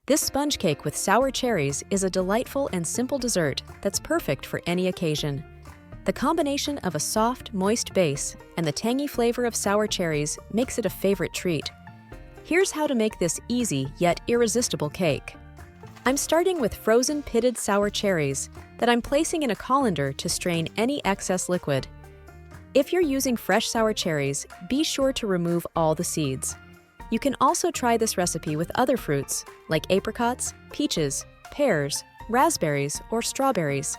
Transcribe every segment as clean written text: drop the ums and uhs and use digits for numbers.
This sponge cake with sour cherries is a delightful and simple dessert that's perfect for any occasion. The combination of a soft, moist base and the tangy flavor of sour cherries makes it a favorite treat. Here's how to make this easy yet irresistible cake. I'm starting with frozen pitted sour cherries that I'm placing in a colander to strain any excess liquid. If you're using fresh sour cherries, be sure to remove all the seeds. You can also try this recipe with other fruits, like apricots, peaches, pears, raspberries, or strawberries.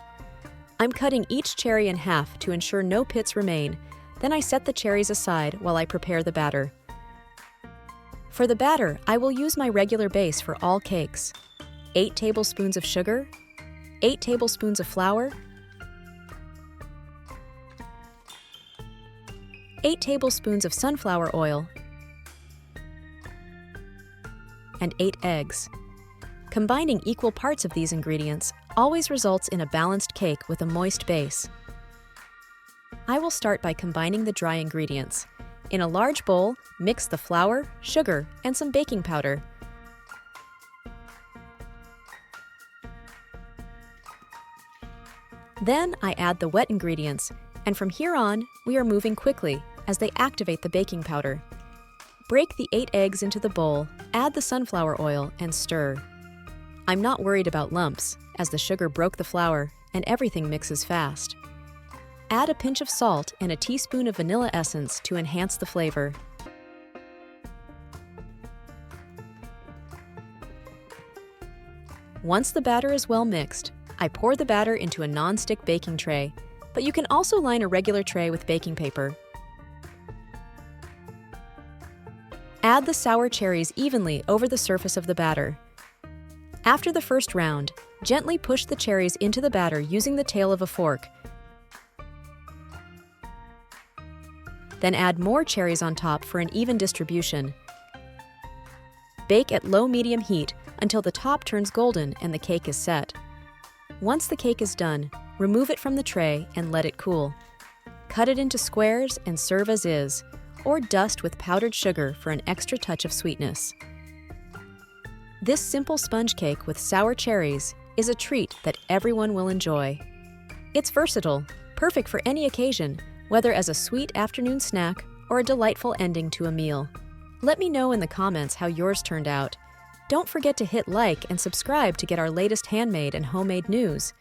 I'm cutting each cherry in half to ensure no pits remain, then I set the cherries aside while I prepare the batter. For the batter, I will use my regular base for all cakes: 8 tablespoons of sugar, 8 tablespoons of flour, 8 tablespoons of sunflower oil, and 8 eggs. Combining equal parts of these ingredients always results in a balanced cake with a moist base. I will start by combining the dry ingredients. In a large bowl, mix the flour, sugar, and some baking powder. Then I add the wet ingredients, and from here on, we are moving quickly as they activate the baking powder. Break the 8 eggs into the bowl, add the sunflower oil, and stir. I'm not worried about lumps, as the sugar broke the flour and everything mixes fast. Add a pinch of salt and a teaspoon of vanilla essence to enhance the flavor. Once the batter is well mixed, I pour the batter into a non-stick baking tray, but you can also line a regular tray with baking paper. Add the sour cherries evenly over the surface of the batter. After the first round, gently push the cherries into the batter using the tail of a fork. Then add more cherries on top for an even distribution. Bake at low-medium heat until the top turns golden and the cake is set. Once the cake is done, remove it from the tray and let it cool. Cut it into squares and serve as is, or dust with powdered sugar for an extra touch of sweetness. This simple sponge cake with sour cherries is a treat that everyone will enjoy. It's versatile, perfect for any occasion, whether as a sweet afternoon snack or a delightful ending to a meal. Let me know in the comments how yours turned out. Don't forget to hit like and subscribe to get our latest handmade and homemade news.